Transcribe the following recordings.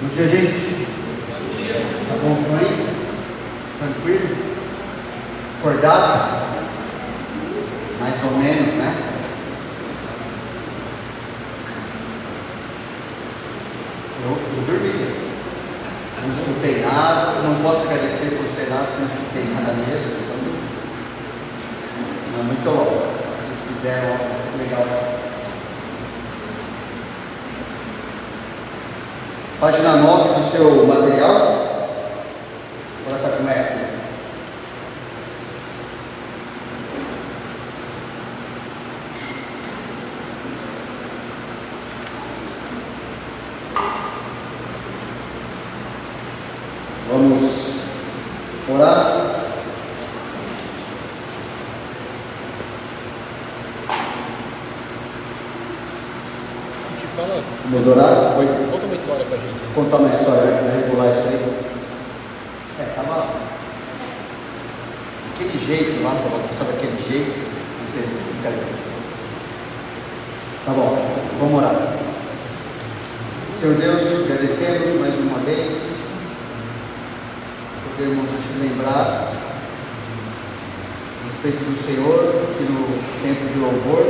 Bom dia, gente. Tá bom o som aí? Tranquilo? Acordado? Mais ou menos, né? Eu dormi. Não escutei nada. Não posso agradecer por ser nada, porque não escutei nada mesmo. Então, não é muito bom. Vocês fizeram algo legal. Página 9 do seu material. Agora está com F. Vamos orar. Vamos orar? Oi. Conta uma história pra gente. Contar uma história, né? Regular isso aí. Tava daquele jeito lá, sabe aquele jeito? Tá bom, vamos orar. Senhor Deus, agradecemos mais uma vez, podemos te lembrar a respeito do Senhor, que no tempo de louvor,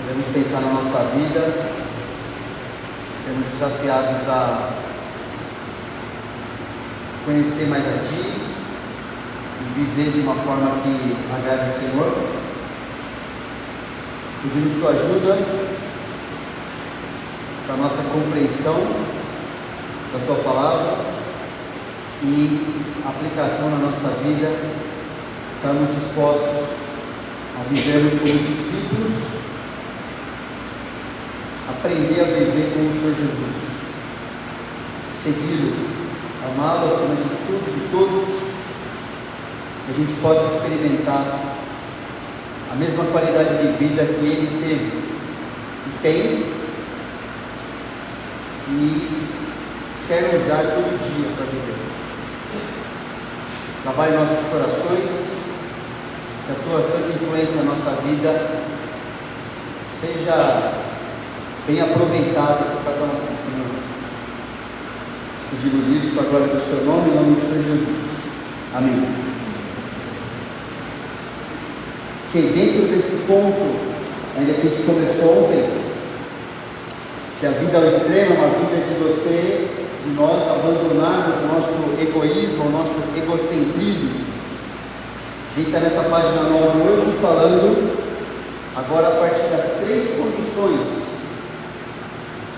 podemos pensar na nossa vida, sermos desafiados a conhecer mais a Ti e viver de uma forma que agrade ao Senhor. Pedimos Tua ajuda para a nossa compreensão da Tua palavra e aplicação na nossa vida. Estamos dispostos a vivermos como discípulos, aprender a viver com o Senhor Jesus, segui-lo, amá-lo acima de tudo, de todos, que a gente possa experimentar a mesma qualidade de vida que Ele teve e tem, e quer usar todo dia para viver. Trabalhe nossos corações, que a Tua santa influência na nossa vida seja bem aproveitada por cada um aqui, Senhor. Pedimos isso para a glória do Seu nome, em nome do Senhor Jesus. Amém. Que dentro desse ponto, ainda que a gente começou ontem, que a vida ao extremo é uma vida de você, de nós abandonarmos o nosso egoísmo, o nosso egocentrismo. A gente está nessa página 9 hoje falando agora a partir das 3 condições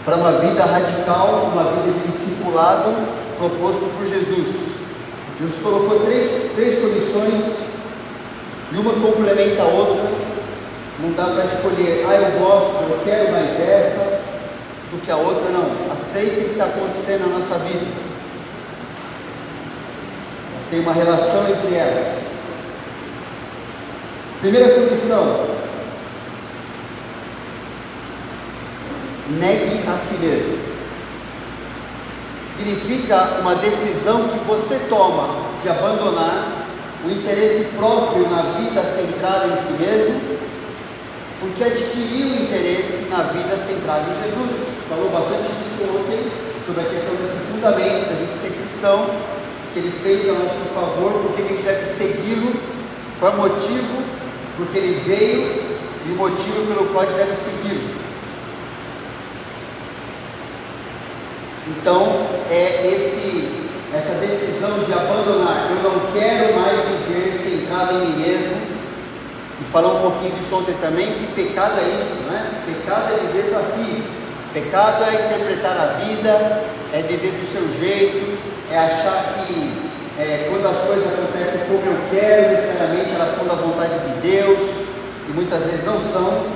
para uma vida radical, uma vida de discipulado proposto por Jesus. Jesus colocou três condições e uma complementa a outra. Não dá para escolher, eu gosto, eu quero mais essa do que a outra, não. As 3 têm que estar acontecendo na nossa vida. Mas tem uma relação entre elas. Primeira condição: negue a si mesmo. Significa uma decisão que você toma de abandonar o interesse próprio na vida centrada em si mesmo, porque adquiriu o interesse na vida centrada em Jesus. Falou bastante disso ontem, sobre a questão desse fundamento, da gente ser cristão, que Ele fez a nosso favor, porque a gente deve segui-lo, qual é o motivo, porque Ele veio, e o motivo pelo qual a gente deve segui-lo. Então, essa decisão de abandonar, eu não quero mais viver centrado em mim mesmo, e falou um pouquinho disso ontem também, que pecado é isso, não é? Pecado é viver para si, pecado é interpretar a vida, é viver do seu jeito, é achar que quando as coisas acontecem como eu quero, necessariamente elas são da vontade de Deus, e muitas vezes não são,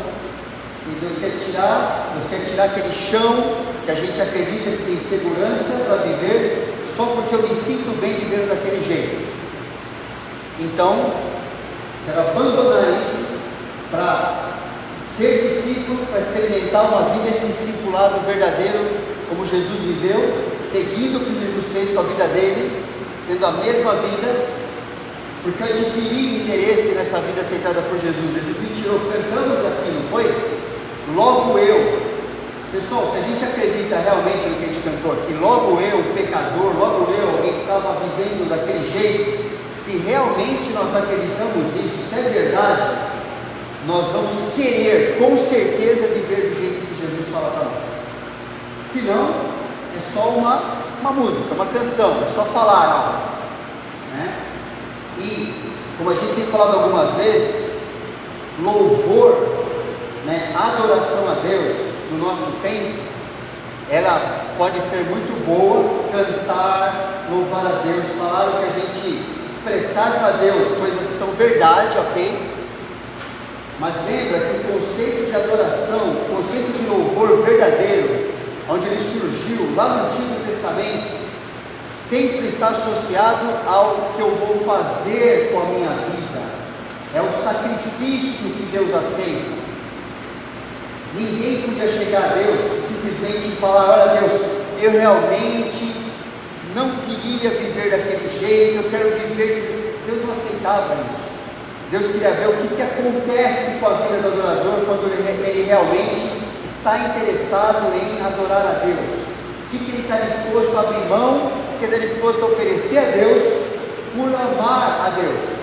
e Deus quer tirar aquele chão que a gente acredita que tem segurança para viver, só porque eu me sinto bem vivendo daquele jeito. Então, quero abandonar isso para ser discípulo, para experimentar uma vida de discipulado verdadeiro, como Jesus viveu, seguindo o que Jesus fez com a vida dele, tendo a mesma vida, porque eu adquiri interesse nessa vida centrada por Jesus. Jesus me tirou, cantamos aqui, não foi? Logo eu. Pessoal, se a gente acredita realmente no que a gente cantou aqui, logo eu, pecador, logo eu, alguém que estava vivendo daquele jeito, se realmente nós acreditamos nisso, se é verdade, nós vamos querer com certeza viver do jeito que Jesus fala para nós. Se não, é só uma música, uma canção, é só falar algo, né? E como a gente tem falado algumas vezes, louvor, né, adoração a Deus no nosso tempo, ela pode ser muito boa, cantar, louvar a Deus, falar o que a gente, expressar para Deus coisas que são verdade, ok? Mas lembra que o conceito de adoração, o conceito de louvor verdadeiro, onde ele surgiu lá no Antigo Testamento, sempre está associado ao que eu vou fazer com a minha vida, é o sacrifício que Deus aceita. Ninguém podia chegar a Deus simplesmente e falar: olha Deus, eu realmente não queria viver daquele jeito, eu quero viver. Deus não aceitava isso. Deus queria ver o que acontece com a vida do adorador quando ele realmente está interessado em adorar a Deus. O que ele está disposto a abrir mão, o que ele está disposto a oferecer a Deus por amar a Deus.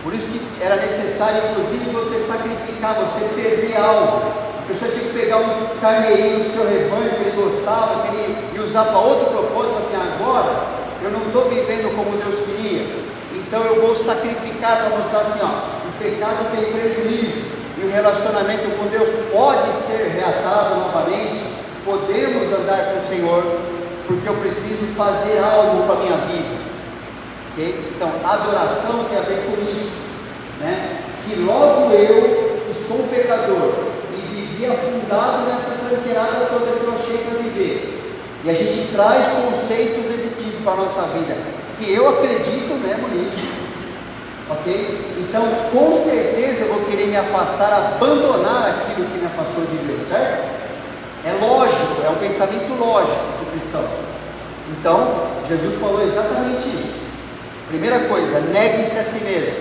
Por isso que era necessário, inclusive, você sacrificar, você perder algo. A pessoa tinha que pegar um carneirinho do seu rebanho que ele gostava, que ele ia usar para outro propósito, assim: agora eu não estou vivendo como Deus queria, então eu vou sacrificar para mostrar assim, ó, o pecado tem prejuízo, e o relacionamento com Deus pode ser reatado novamente, podemos andar com o Senhor, porque eu preciso fazer algo para a minha vida. Okay? Então, adoração tem a ver com isso, né? Se logo eu, que sou um pecador, e vivi afundado nessa tranqueirada toda que eu achei para viver, e a gente traz conceitos desse tipo para a nossa vida, se eu acredito mesmo nisso, ok? Então, com certeza eu vou querer me afastar, abandonar aquilo que me afastou de Deus, certo? É lógico, é um pensamento lógico do cristão. Então, Jesus falou exatamente isso. Primeira coisa, negue-se a si mesmo,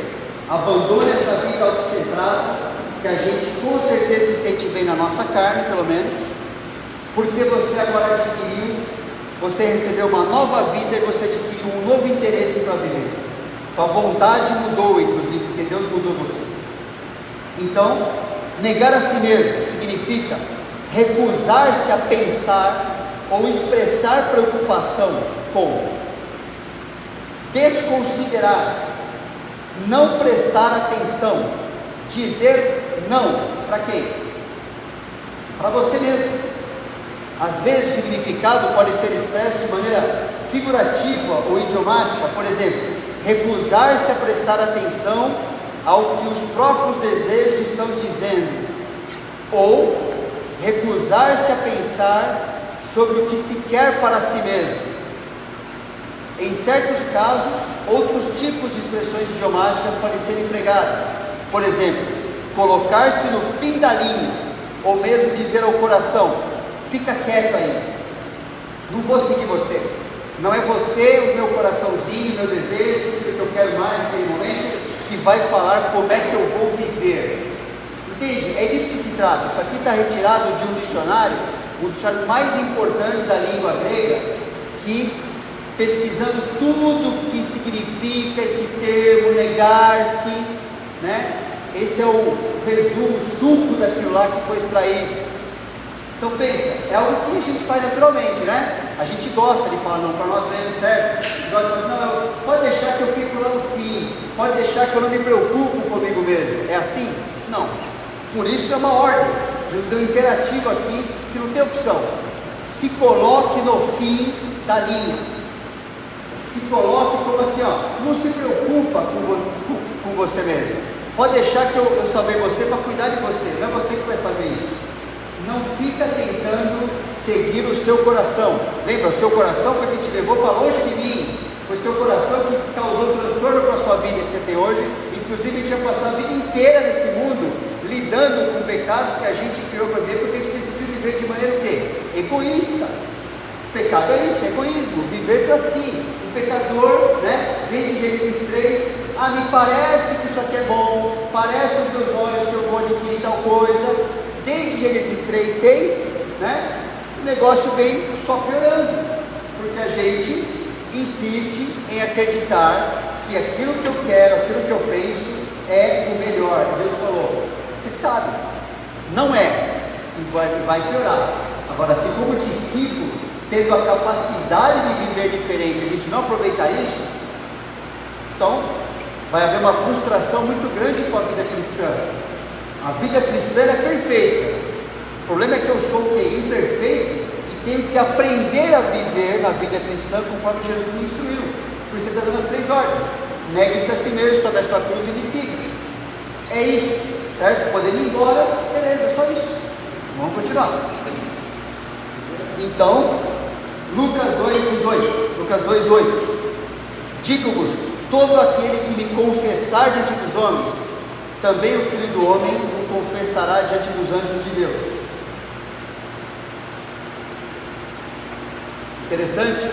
abandone essa vida autocentrada, que a gente com certeza se sente bem na nossa carne, pelo menos, porque você agora adquiriu, você recebeu uma nova vida e você adquiriu um novo interesse para viver. Sua vontade mudou, inclusive, porque Deus mudou você. Então, negar a si mesmo significa recusar-se a pensar ou expressar preocupação com, desconsiderar, não prestar atenção, dizer não. Para quê? Para você mesmo. Às vezes o significado pode ser expresso de maneira figurativa ou idiomática. Por exemplo, recusar-se a prestar atenção ao que os próprios desejos estão dizendo, ou recusar-se a pensar sobre o que se quer para si mesmo. Em certos casos, outros tipos de expressões idiomáticas podem ser empregadas. Por exemplo, colocar-se no fim da linha, ou mesmo dizer ao coração: fica quieto aí, não vou seguir você, não é você, o meu coraçãozinho, o meu desejo, o que eu quero mais naquele momento, que vai falar como é que eu vou viver. Entende? É disso que se trata. Isso aqui está retirado de um dicionário, o dicionário mais importante da língua grega, que, pesquisando tudo o que significa esse termo, negar-se, né? Esse é o resumo, o suco daquilo lá que foi extraído. Então pensa, é algo que a gente faz naturalmente, né? A gente gosta de falar não, para nós mesmo, certo? A gente gosta de falar, não, pode deixar que eu fico lá no fim, pode deixar que eu não me preocupo comigo mesmo. É assim? Não. Por isso é uma ordem. Jesus deu um imperativo aqui que não tem opção. Se coloque no fim da linha. Se coloque como assim, ó, não se preocupa com você mesmo. Pode deixar que eu salvei você para cuidar de você, não é você que vai fazer isso. Não fica tentando seguir o seu coração. Lembra, o seu coração foi que te levou para longe de mim. Foi seu coração que causou transtorno para a sua vida que você tem hoje. Inclusive a gente vai passar a vida inteira nesse mundo lidando com pecados que a gente criou para viver, porque a gente decidiu viver de maneira o quê? Egoísta. Pecado é isso, egoísmo, viver para si. O pecador, né, desde Gênesis 3, me parece que isso aqui é bom, parece aos meus olhos que eu vou adquirir tal coisa. Desde Gênesis 3, 6, né? o negócio vem só piorando, porque a gente insiste em acreditar que aquilo que eu quero, aquilo que eu penso é o melhor. Deus falou, você que sabe, não é, e vai piorar. Agora, assim como discípulo, tendo a capacidade de viver diferente, a gente não aproveitar isso, então vai haver uma frustração muito grande com a vida cristã. A vida cristã é perfeita, o problema é que eu sou imperfeito e tenho que aprender a viver na vida cristã conforme Jesus me instruiu. Por isso ele está dando as 3 ordens: negue-se a si mesmo, tome a sua cruz e me siga. É isso, certo? Podendo ir embora, beleza, só isso. Vamos continuar. Então, Lucas 2:8: digo-vos, todo aquele que me confessar diante dos homens, também o Filho do Homem o confessará diante dos anjos de Deus. Interessante,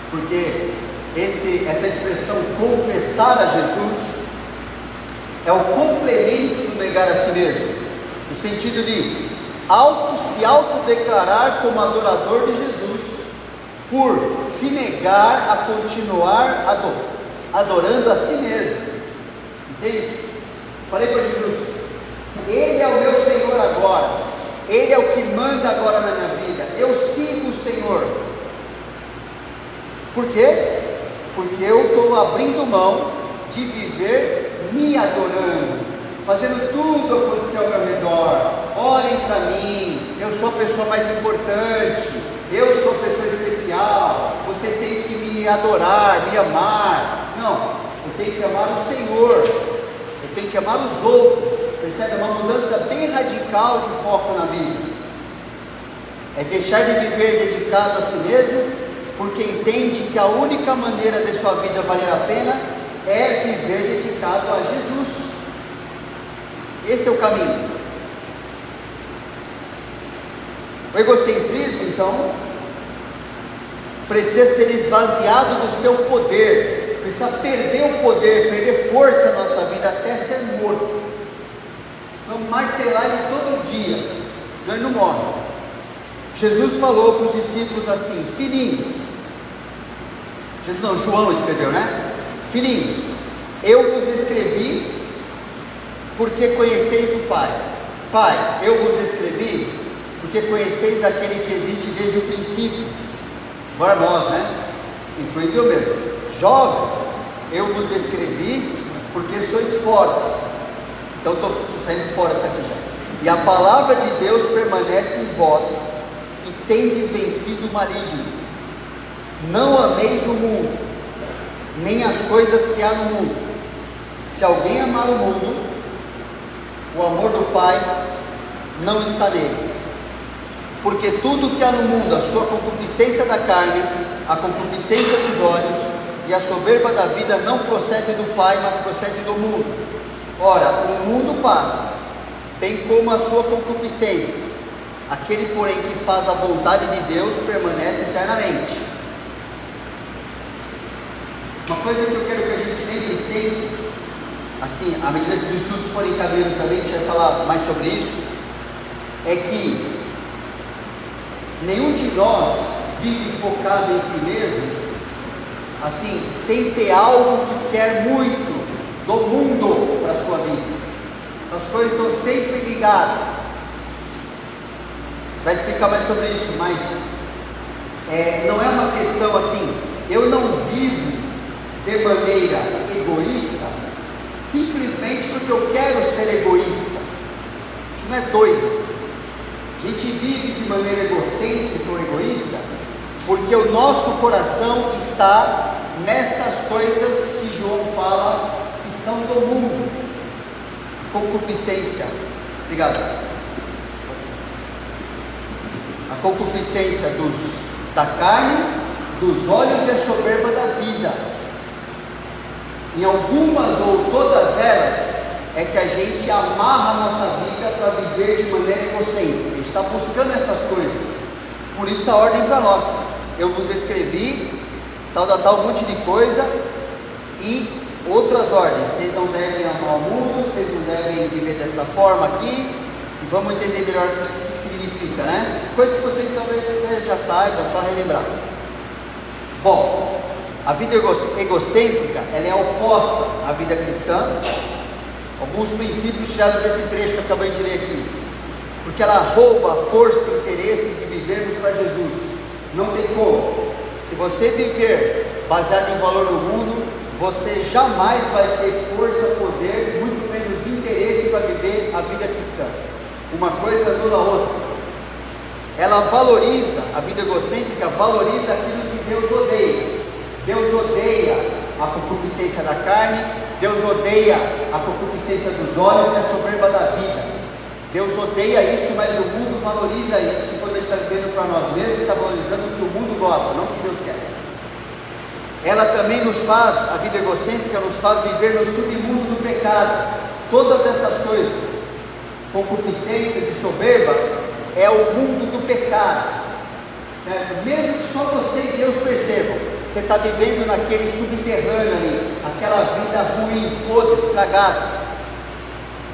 porque essa expressão confessar a Jesus é o complemento do negar a si mesmo, no sentido de se autodeclarar como adorador de Jesus, por se negar a continuar adorando a si mesmo. Entende? Falei para Jesus, Ele é o meu Senhor agora, Ele é o que manda agora na minha vida, eu sigo o Senhor. Por quê? Porque eu estou abrindo mão de viver me adorando, fazendo tudo acontecer ao meu redor. Orem para mim, eu sou a pessoa mais importante, eu sou a pessoa especial, vocês têm que me adorar, me amar. Não, eu tenho que amar o Senhor, eu tenho que amar os outros. Percebe? É uma mudança bem radical de foco na vida. É deixar de viver dedicado a si mesmo, porque entende que a única maneira de sua vida valer a pena é viver dedicado a Jesus. Esse é o caminho. O egocentrismo, então, precisa ser esvaziado do seu poder, precisa perder o poder, perder força na nossa vida até ser morto. Precisamos martelar ele todo dia, senão ele não morre. Jesus falou para os discípulos assim: filhinhos, Jesus não, João escreveu, né? Filhinhos, eu vos escrevi porque conheceis o Pai. Pai, eu vos escrevi porque conheceis aquele que existe desde o princípio. Agora nós, né? Incluindo eu mesmo. Jovens, eu vos escrevi porque sois fortes. Então estou saindo fora disso aqui já. E a palavra de Deus permanece em vós, e tendes vencido o maligno. Não ameis o mundo, nem as coisas que há no mundo. Se alguém amar o mundo, o amor do Pai não está nele. Porque tudo que há no mundo, a sua concupiscência da carne, a concupiscência dos olhos e a soberba da vida, não procede do Pai, mas procede do mundo. Ora, o mundo passa, bem como a sua concupiscência. Aquele, porém, que faz a vontade de Deus permanece eternamente. Uma coisa que eu quero que a gente lembre sempre, assim, à medida que os estudos forem caminhando também, a gente vai falar mais sobre isso, é que nenhum de nós vive focado em si mesmo, assim, sem ter algo que quer muito do mundo para a sua vida. As coisas estão sempre ligadas. Vai explicar mais sobre isso, mas não é uma questão assim, eu não vivo de maneira egoísta, simplesmente porque eu quero ser egoísta. A gente não é doido. A gente vive de maneira egocêntrica ou egoísta, porque o nosso coração está nestas coisas que João fala que são do mundo. Concupiscência. Obrigado. A concupiscência da carne, dos olhos e a soberba da vida. Em algumas ou todas elas, é que a gente amarra a nossa vida para viver de maneira egocêntrica. A gente está buscando essas coisas. Por isso a ordem para nós: eu vos escrevi, tal, um monte de coisa, e outras ordens. Vocês não devem amar o mundo, vocês não devem viver dessa forma aqui, e vamos entender melhor o que significa significa, né? Coisa que vocês talvez já saibam, só relembrar. Bom, a vida egocêntrica, ela é oposta à vida cristã. Alguns princípios tirados desse trecho que eu acabei de ler aqui. Porque ela rouba a força e interesse de vivermos para Jesus. Não tem como. Se você viver baseado em valor do mundo, você jamais vai ter força, poder, muito menos interesse para viver a vida cristã. Uma coisa anula a outra. Ela valoriza, a vida egocêntrica valoriza aquilo que Deus odeia. Deus odeia a concupiscência da carne, Deus odeia a concupiscência dos olhos e a soberba da vida. Deus odeia isso, mas o mundo valoriza isso. E quando a gente está vivendo para nós mesmos, está valorizando o que o mundo gosta, não o que Deus quer. Ela também nos faz, a vida egocêntrica nos faz viver no submundo do pecado. Todas essas coisas, concupiscência e soberba, é o mundo do pecado, certo? Mesmo que só você e Deus percebam, você está vivendo naquele subterrâneo ali, aquela vida ruim, podre, estragada.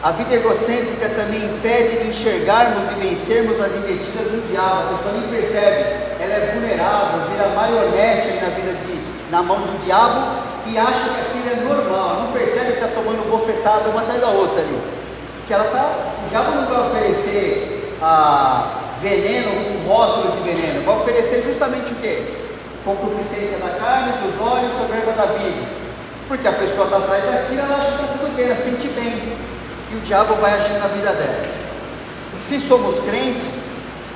A vida egocêntrica também impede de enxergarmos e vencermos as investidas do diabo. A pessoa nem percebe, ela é vulnerável, vira marionete aí na mão do diabo e acha que aquilo é normal. Ela não percebe que está tomando bofetada uma atrás da outra ali. Que o diabo não vai oferecer veneno, um rótulo de veneno, vai oferecer justamente o quê? Concupiscência da carne, dos olhos, soberba da vida. Porque a pessoa está atrás daquilo, ela acha que está tudo bem, ela sente bem. E o diabo vai agir na vida dela. Se somos crentes,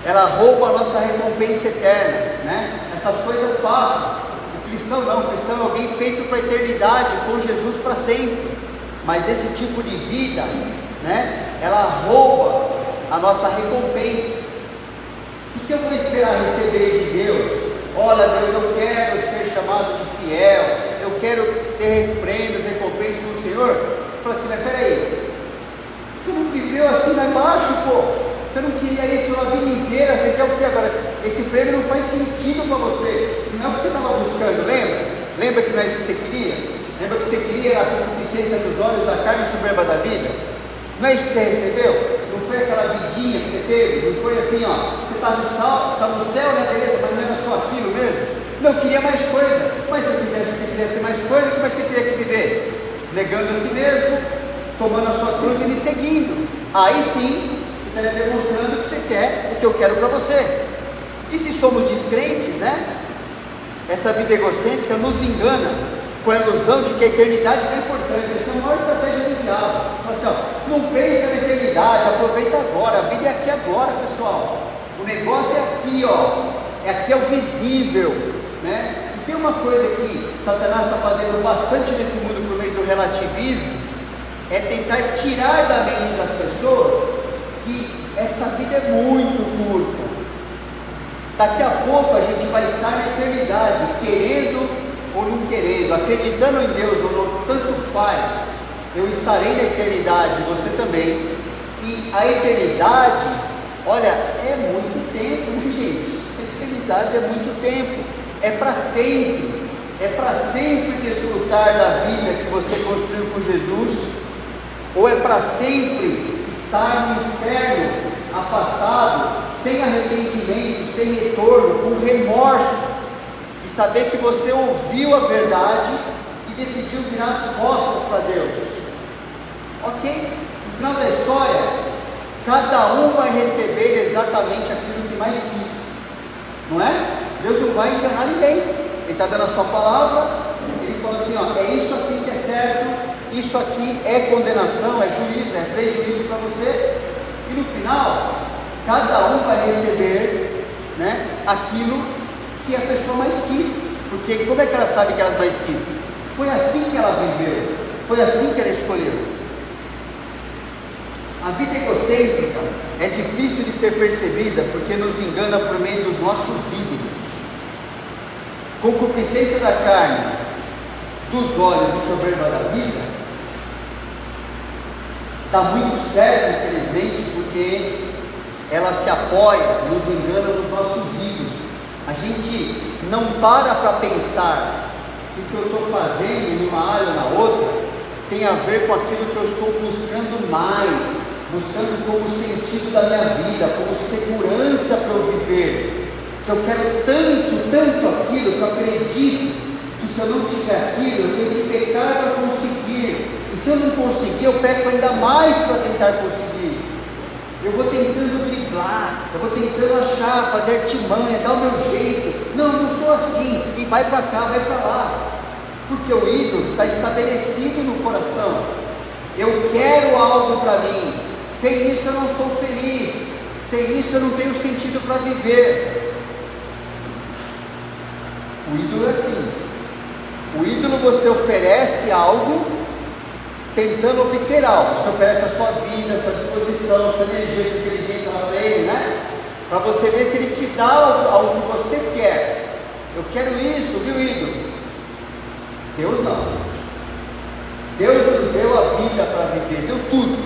ela rouba a nossa recompensa eterna, né? Essas coisas passam. O cristão não, o cristão é alguém feito para a eternidade, com Jesus para sempre. Mas esse tipo de vida, né? Ela rouba a nossa recompensa. O que eu vou esperar receber de Deus? Olha, Deus, eu quero ser chamado de fiel, eu quero ter prêmios, recompensas do Senhor. Você fala assim, mas peraí, você não viveu assim lá embaixo, pô? Você não queria isso a vida inteira, você quer o que agora? Esse prêmio não faz sentido para você, não é o que você estava buscando, lembra? Lembra que não é isso que você queria? Lembra que você queria a concupiscência dos olhos, da carne e soberba da vida? Não é isso que você recebeu? Não foi aquela vidinha que você teve? Não foi assim, ó, você está no céu, né, beleza, mas não era só aquilo mesmo? Não, eu queria mais coisa, mas se você quisesse mais coisa, como é que você teria que viver? Negando a si mesmo, tomando a sua cruz e me seguindo. Aí sim, você estaria demonstrando que você quer o que eu quero para você. E se somos descrentes, né? Essa vida egocêntrica nos engana com a ilusão de que a eternidade não é importante. Essa é a maior estratégia do diabo. Fala assim, ó, não pensa na eternidade, aproveita agora, a vida é aqui agora, pessoal. O negócio é aqui, ó. Aqui é o visível, né? Se tem uma coisa que Satanás está fazendo bastante nesse mundo por meio do relativismo, é tentar tirar da mente das pessoas que essa vida é muito curta. Daqui a pouco a gente vai estar na eternidade, querendo ou não querendo, acreditando em Deus ou não, tanto faz. Eu estarei na eternidade, você também. E a eternidade, olha, é muito tempo, né, gente? A eternidade é muito tempo, é para sempre. É para sempre desfrutar da vida que você construiu com Jesus, ou é para sempre estar no inferno, afastado, sem arrependimento, sem retorno, com remorso, de saber que você ouviu a verdade e decidiu virar as costas para Deus. Ok? No final da história, cada um vai receber exatamente aquilo que mais quis, não é? Deus não vai enganar ninguém. Ele está dando a sua palavra, ele fala assim, ó, é isso aqui que é certo, isso aqui é condenação, é juízo, é prejuízo para você, e no final, cada um vai receber, né, aquilo que a pessoa mais quis. Porque como é que ela sabe que ela mais quis? Foi assim que ela viveu, foi assim que ela escolheu. A vida egocêntrica é difícil de ser percebida porque nos engana por meio dos nossos ídolos. Concupiscência da carne, dos olhos e soberba da vida, dá muito certo, infelizmente, porque ela se apoia, nos engana nos nossos ídolos. A gente não para pensar que o que eu estou fazendo numa área ou na outra tem a ver com aquilo que eu estou buscando mais, buscando como sentido da minha vida, como segurança para eu viver, que eu quero tanto aquilo, que eu acredito que se eu não tiver aquilo, eu tenho que pecar para conseguir, e se eu não conseguir, eu peco ainda mais para tentar conseguir. Eu vou tentando driblar, eu vou tentando achar, fazer artimanha, dar o meu jeito. Não, eu não sou assim, e vai para cá, vai para lá, porque o ídolo está estabelecido no coração. Eu quero algo para mim, sem isso eu não sou feliz, sem isso eu não tenho sentido para viver. O ídolo é assim. O ídolo, você oferece algo tentando obter algo. Você oferece a sua vida, a sua disposição, a sua energia, a sua inteligência lá para ele, né? Para você ver se ele te dá algo que você quer. Eu quero isso, viu, ídolo? Deus não. Deus nos deu a vida para viver, deu tudo.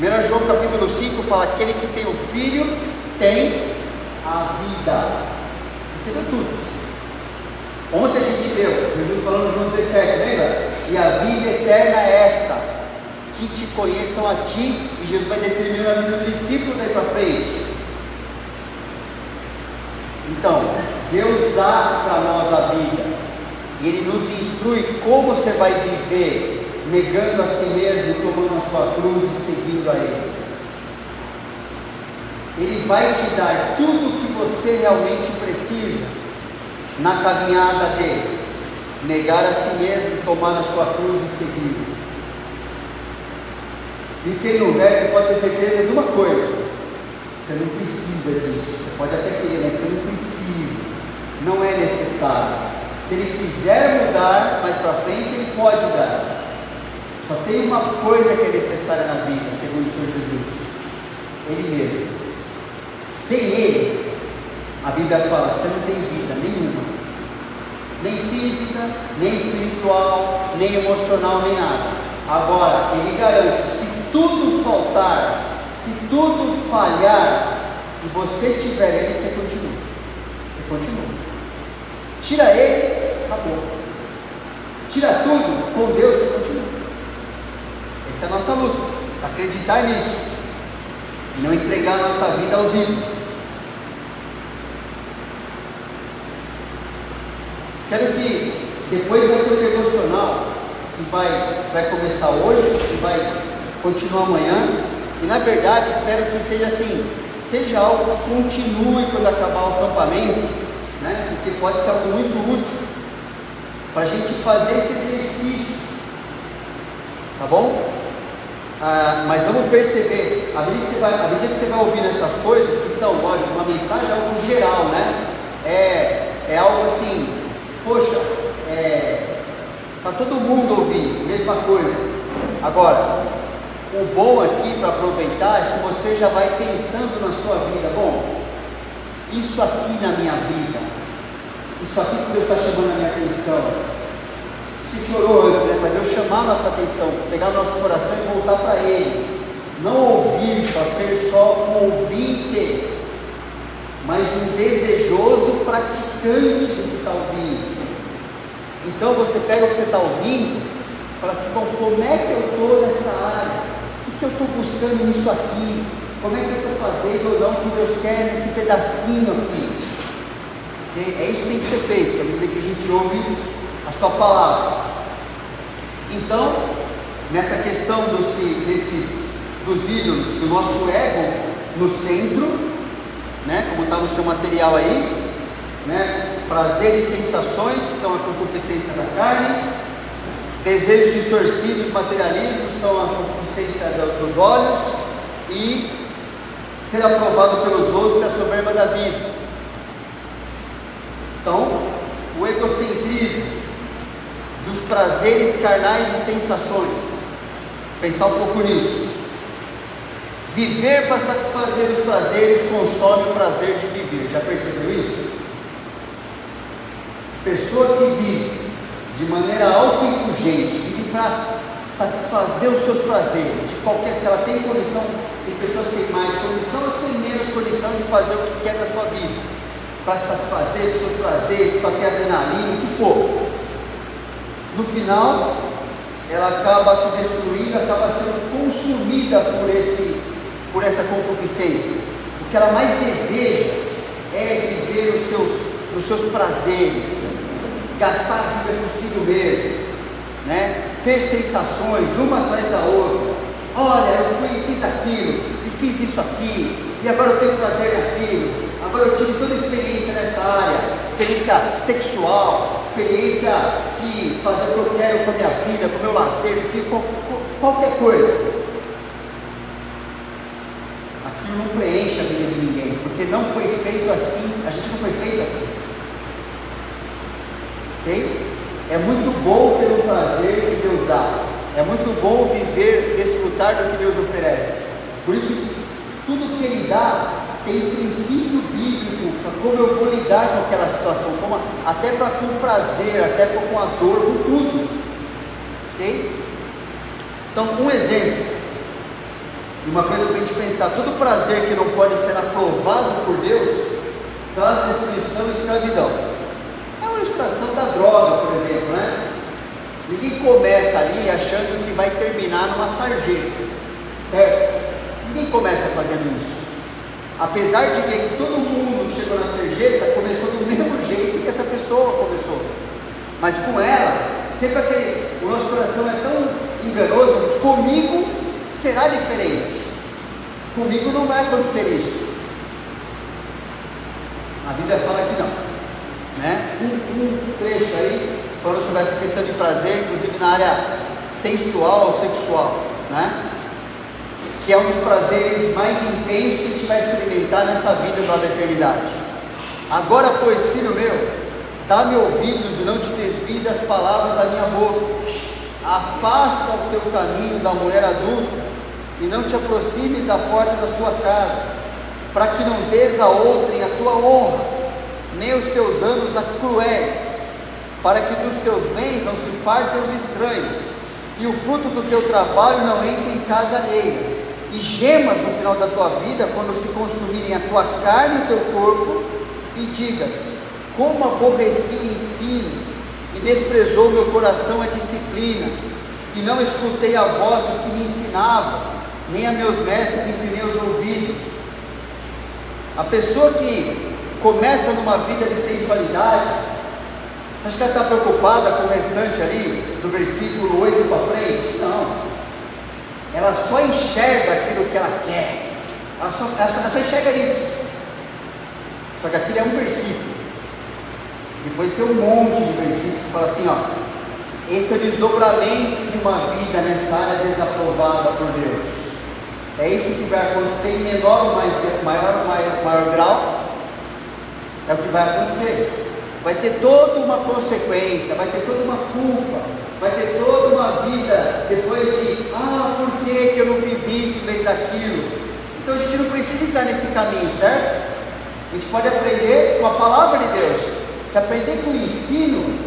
1 João capítulo 5 fala: aquele que tem o Filho tem a vida. Você deu tudo. Ontem a gente leu, Jesus falando no João 17, lembra? E a vida eterna é esta, que te conheçam a ti, e Jesus vai determinar a vida do discípulo daí para frente. Então, Deus dá para nós a vida, e Ele nos instrui como você vai viver, negando a si mesmo, tomando a sua cruz e seguindo a Ele. Ele vai te dar tudo o que você realmente precisa na caminhada dele, negar a si mesmo, tomar a sua cruz e seguir. E o que ele não der, você pode ter certeza de uma coisa: você não precisa disso. Você pode até querer, mas você não precisa, não é necessário. Se ele quiser mudar mais para frente, ele pode dar. Só tem uma coisa que é necessária na vida, segundo o Senhor Jesus: Ele mesmo. Sem Ele, a Bíblia fala, você não tem vida nenhuma, nem física, nem espiritual, nem emocional, nem nada. Agora, Ele garante: se tudo faltar, se tudo falhar, e você tiver Ele, você continua. Você continua. Tira Ele, acabou. Tira tudo, com Deus você continua. Essa é a nossa luta, acreditar nisso, e não entregar a nossa vida aos ídolos. Quero que depois vai ter um devocional que vai começar hoje e vai continuar amanhã. E na verdade espero que seja assim, seja algo que continue quando acabar o acampamento, né? Porque pode ser algo muito útil para a gente fazer esse exercício, tá bom? Mas vamos perceber, à medida que você vai ouvindo essas coisas, que são, lógico, uma mensagem, algo geral, né? É algo assim, poxa, para todo mundo ouvir, mesma coisa. Agora, o bom aqui para aproveitar é se você já vai pensando na sua vida: bom, isso aqui na minha vida, isso aqui que Deus está chamando a minha atenção. A gente orou antes, né? Para Deus chamar a nossa atenção, pegar o nosso coração e voltar para Ele. Não ouvir só, ser só um ouvinte, mas um desejoso praticante do que está ouvindo. Então você pega o que você está ouvindo e fala assim: bom, como é que eu estou nessa área? O que eu estou buscando nisso aqui? Como é que eu estou fazendo ou não o que Deus quer nesse pedacinho aqui? É isso que tem que ser feito, à medida que a gente ouve a sua palavra. Então, nessa questão dos ídolos, do nosso ego no centro, né, como está no seu material aí, né, prazeres e sensações, que são a concupiscência da carne, desejos distorcidos, materialismo, são a concupiscência dos olhos, e ser aprovado pelos outros é a soberba da vida. Então, o egocentrismo dos prazeres carnais e sensações, pensar um pouco nisso. Viver para satisfazer os prazeres consome o prazer de viver. Já percebeu isso? Pessoa que vive de maneira autoindulgente, vive para satisfazer os seus prazeres, de qualquer, se ela tem condição, tem pessoas que têm mais condição, outras têm menos condição de fazer o que quer da sua vida, para satisfazer os seus prazeres, para ter adrenalina, o que for. No final, ela acaba se destruindo, acaba sendo consumida por essa concupiscência. O que ela mais deseja é viver os seus prazeres, gastar a vida consigo mesmo, né? Ter sensações uma atrás da outra. Olha, eu fui e fiz aquilo, e fiz isso aqui, e agora eu tenho prazer naquilo, agora eu tive toda a experiência nessa área, experiência sexual, experiência de fazer o que eu quero com a minha vida, com o meu lazer, enfim, qualquer coisa. Aquilo não preenche a vida de ninguém, porque não foi feito assim, a gente não foi feito assim. Ok? É muito bom ter o prazer que Deus dá, é muito bom viver, desfrutar do que Deus oferece. Por isso que tudo que Ele dá tem princípio bíblico para como eu vou lidar com aquela situação, até para com o prazer, até com a dor, com tudo. Ok? Então, um exemplo de uma coisa para a gente pensar: todo prazer que não pode ser aprovado por Deus traz destruição e escravidão. É uma ilustração da droga, por exemplo, né? Ninguém começa ali achando que vai terminar numa sarjeta, certo? Ninguém começa fazendo isso. Apesar de ver que todo mundo que chegou na sarjeta começou do mesmo jeito que essa pessoa começou, mas com ela, sempre o nosso coração é tão enganoso, mas comigo será diferente, comigo não vai acontecer isso. A Bíblia fala que não, né? Um trecho aí falando sobre essa questão de prazer, inclusive na área sensual ou sexual, né? Que é um dos prazeres mais intensos que a gente vai experimentar nessa vida da eternidade. Agora, pois, filho meu, dá-me ouvidos e não te desvie das palavras da minha boca. Afasta o teu caminho da mulher adulta e não te aproximes da porta da sua casa, para que não des a outrem a tua honra, nem os teus anos a cruéis, para que dos teus bens não se fartem os estranhos, e o fruto do teu trabalho não entre em casa alheia, e gemas no final da tua vida, quando se consumirem a tua carne e o teu corpo, e digas: como aborreci o ensino, e desprezou meu coração a disciplina, e não escutei a voz dos que me ensinavam, nem a meus mestres inclinei os ouvidos. A pessoa que começa numa vida de sensualidade, você acha que ela está preocupada com o restante ali, do versículo 8 para frente? Não. Ela só enxerga aquilo que ela quer, ela só enxerga isso. Só que aquilo é um versículo, depois tem um monte de versículos que fala assim, ó: esse é o desdobramento de uma vida nessa área desaprovada por Deus. É isso que vai acontecer em menor ou maior grau, é o que vai acontecer. Vai ter toda uma consequência, vai ter toda uma culpa, vai ter toda uma vida depois de: por que eu não fiz isso em vez daquilo? Então a gente não precisa entrar nesse caminho, certo? A gente pode aprender com a palavra de Deus. Se aprender com o ensino,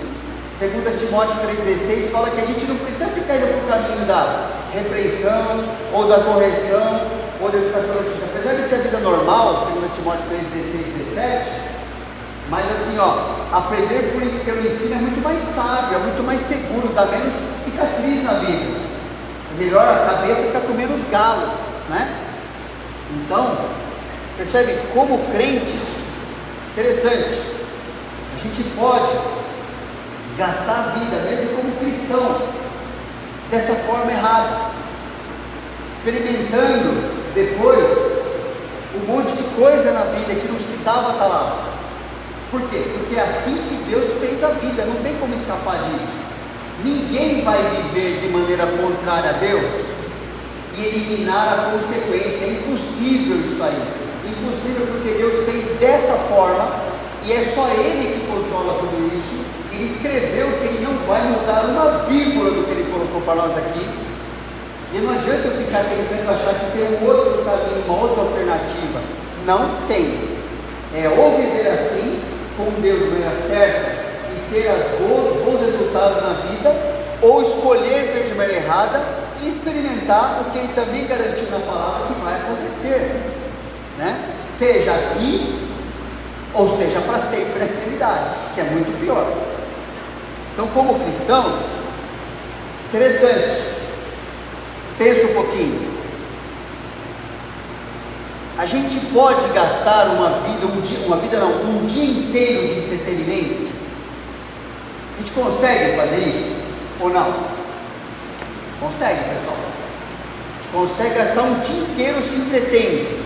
2 Timóteo 3,16 fala que a gente não precisa ficar indo para o caminho da repreensão, ou da correção, ou da educação notícia. Apesar de ser a vida normal, 2 Timóteo 3,16, 17, mas assim, aprender pelo ensino é muito mais sábio, é muito mais seguro, dá menos cicatriz na vida. É melhor a cabeça ficar com menos galo, né? Então, percebe como crentes, interessante, a gente pode gastar a vida, mesmo como cristão, dessa forma errada, experimentando depois um monte de coisa na vida que não precisava estar lá. Por quê? Porque é assim que Deus fez a vida, não tem como escapar disso. Ninguém vai viver de maneira contrária a Deus e eliminar a consequência. É impossível isso aí. Impossível, porque Deus fez dessa forma e é só Ele que controla tudo isso. Ele escreveu que Ele não vai mudar uma vírgula do que Ele colocou para nós aqui. E não adianta eu ficar tentando achar que tem um outro caminho, uma outra alternativa. Não tem. É ou viver assim, com Deus de maneira certa, e ter bons resultados na vida, ou escolher ver de maneira errada e experimentar o que Ele também garantiu na palavra que vai acontecer, né? Seja aqui, ou seja para sempre na eternidade, que é muito pior. Então, como cristãos, Interessante. Pensa um pouquinho. A gente pode gastar um dia inteiro de entretenimento? A gente consegue fazer isso? Ou não? Consegue, pessoal. A gente consegue gastar um dia inteiro se entretendo,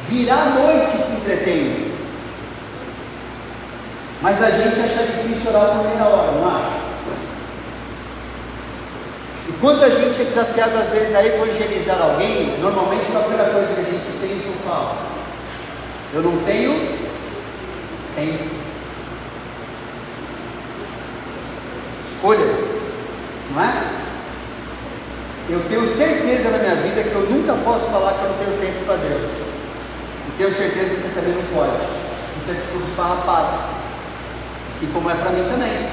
virar a noite se entretendo. Mas a gente acha difícil orar por meia hora, não acha? E quando a gente é desafiado às vezes a evangelizar alguém, normalmente a primeira coisa que a gente pensa ou fala: eu não tenho tempo. Escolhas, não é? Eu tenho certeza na minha vida que eu nunca posso falar que eu não tenho tempo para Deus. E tenho certeza que você também não pode. Isso é desculpa esfarrapada. Assim como é para mim também.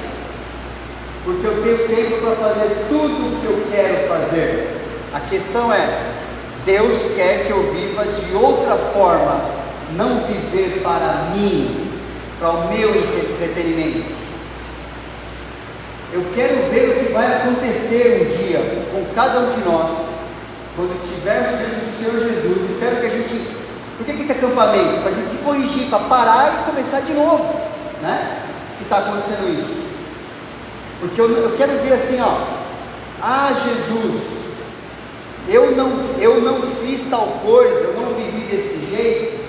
Porque eu tenho tempo para fazer tudo o que eu quero fazer. A questão é: Deus quer que eu viva de outra forma, não viver para mim, para o meu entretenimento. Eu quero ver o que vai acontecer um dia com cada um de nós, quando estivermos diante do Senhor Jesus. Espero que a gente... Por que é acampamento? Para a gente se corrigir, para parar e começar de novo, né? Se está acontecendo isso. Porque eu quero ver assim, ó: ah, Jesus, eu não fiz tal coisa, eu não vivi desse jeito,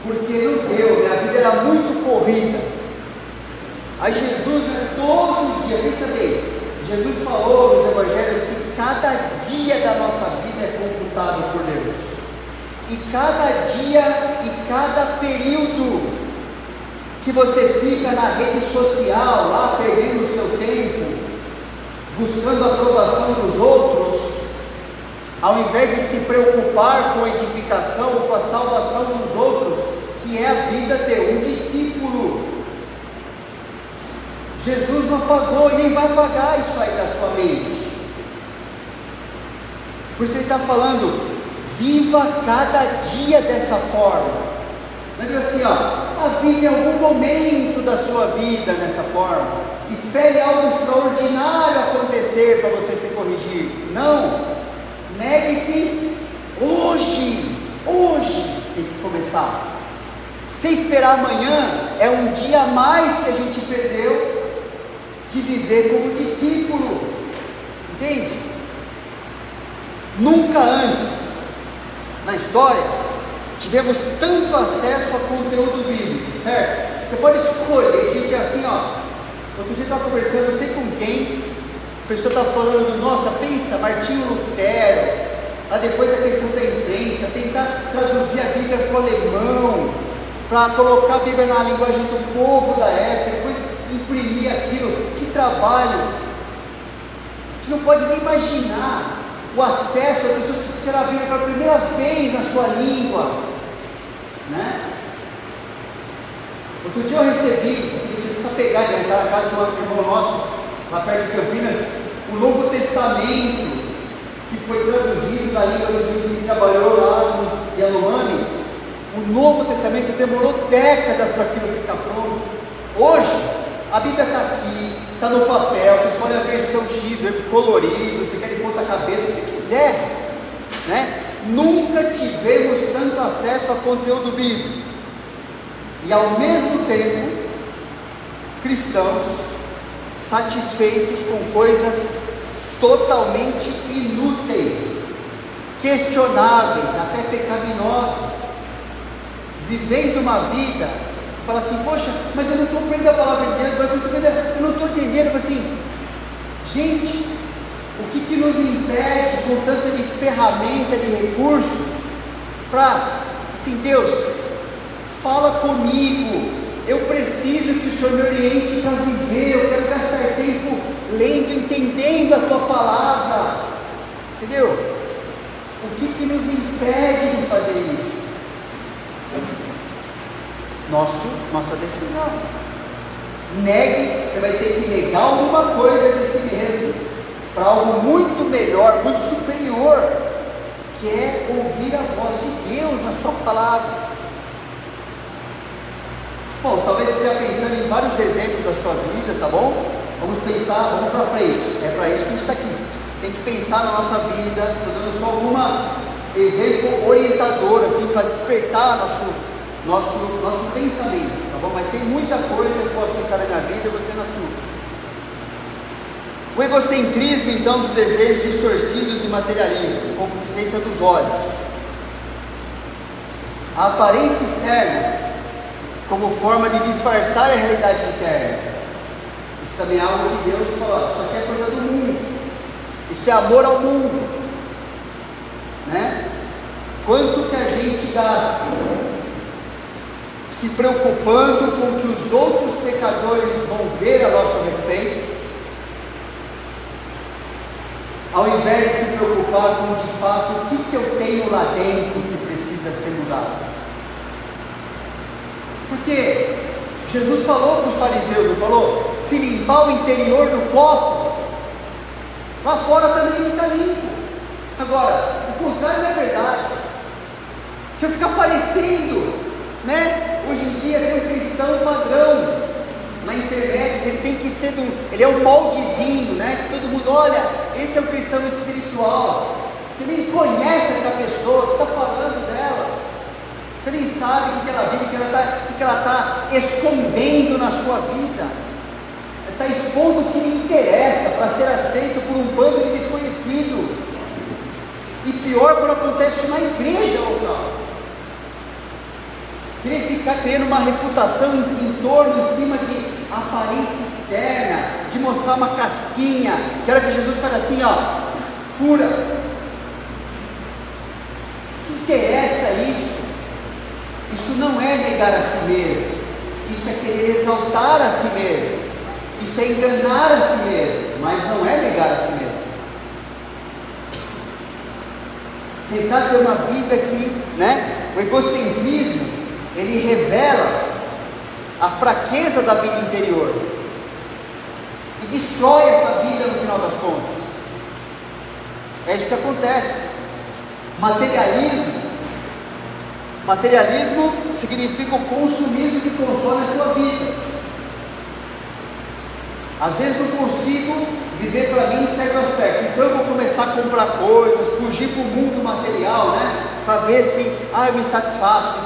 porque não deu, minha vida era muito corrida. Aí Jesus, todo dia, pensa bem, Jesus falou nos evangelhos que cada dia da nossa vida é computado por Deus. E cada dia e cada período que você fica na rede social, lá perdendo o seu tempo, buscando a aprovação dos outros, ao invés de se preocupar com a edificação ou com a salvação dos outros, que é a vida de um discípulo. Jesus não apagou e nem vai apagar isso aí da sua mente. Por isso ele está falando: viva cada dia dessa forma. Não é assim, ó, vive algum momento da sua vida dessa forma. Espere algo extraordinário acontecer para você se corrigir. Não, negue-se hoje tem que começar. Se esperar amanhã, é um dia a mais que a gente perdeu de viver como discípulo, entende? Nunca antes na história tivemos tanto acesso a conteúdo bíblico, certo? Você pode escolher, gente, assim, ó. Outro dia eu estava conversando, não sei com quem, a pessoa estava falando nossa, pensa, Martinho Lutero, depois a questão da imprensa, tentar traduzir a Bíblia para o alemão, para colocar a Bíblia na linguagem do povo da época, depois imprimir aquilo. Que trabalho! A gente não pode nem imaginar o acesso a pessoas que tiveram a Bíblia pela primeira vez na sua língua, né? Outro dia eu recebi, você precisa pegar, já está na casa de um irmão nosso, lá perto de Campinas, o Novo Testamento, que foi traduzido na língua dos judeus que trabalhou lá no Yanomami. O Novo Testamento demorou décadas para aquilo ficar pronto. Hoje, a Bíblia está aqui, está no papel, você escolhe a versão X, colorido, você quer de ponta cabeça, se você quiser, né? Nunca tivemos tanto acesso a conteúdo bíblico. E ao mesmo tempo, cristãos satisfeitos com coisas totalmente inúteis, questionáveis, até pecaminosas, vivendo uma vida, fala assim: poxa, mas eu não estou compreendendo a palavra de Deus, eu não estou entendendo. Assim, gente, o que nos impede com tanto de ferramenta, de recurso, para, assim, Deus, fala comigo, eu preciso que o Senhor me oriente para viver, eu quero gastar tempo lendo, entendendo a Tua palavra, entendeu? O que nos impede de fazer isso? Nossa decisão. Negue, você vai ter que negar alguma coisa de si mesmo, para algo muito melhor, muito superior, que é ouvir a voz de Deus na sua palavra. Bom, talvez você esteja pensando em vários exemplos da sua vida, tá bom? vamos pensar, vamos para frente. É para isso que a gente está aqui. Tem que pensar na nossa vida. Estou dando só algum exemplo orientador, assim, para despertar nosso pensamento, tá bom? Mas tem muita coisa que eu posso pensar na minha vida e você na sua. O egocentrismo, então, dos desejos distorcidos e materialismo, concupiscência dos olhos. A aparência externa, como forma de disfarçar a realidade interna. Isso também é algo que Deus fala, isso aqui é coisa do mundo. Isso é amor ao mundo, né? Quanto que a gente gasta se preocupando com o que os outros pecadores vão ver a nosso respeito, ao invés de se preocupar com de fato o que eu tenho lá dentro que precisa ser mudado. Porque Jesus falou para os fariseus, não falou? Se limpar o interior do copo, lá fora também fica limpo. Agora, o contrário não é verdade. Se eu ficar parecendo, né? Hoje em dia tem um cristão padrão na internet, ele tem que ser ele é um moldezinho, né? Que todo mundo, olha, esse é um cristão espiritual. Você nem conhece essa pessoa, você está falando dela. Você nem sabe o que ela vive, o que ela está escondendo na sua vida. Ela está expondo o que lhe interessa para ser aceito por um bando de desconhecido. E pior quando acontece na igreja local. Querer ficar criando uma reputação em torno, em cima de aparência externa, de mostrar uma casquinha. Quero que Jesus fale assim, ó, fura. O que interessa isso? Isso não é negar a si mesmo. Isso é querer exaltar a si mesmo. Isso é enganar a si mesmo, mas não é negar a si mesmo. Tentar ter uma vida que, né? O egocentrismo, ele revela a fraqueza da vida interior e destrói essa vida no final das contas. É isso que acontece. Materialismo significa o consumismo que consome a tua vida. Às vezes não consigo viver para mim em certo aspecto, então eu vou começar a comprar coisas, fugir para o mundo material, né? Para ver se, eu me satisfaço,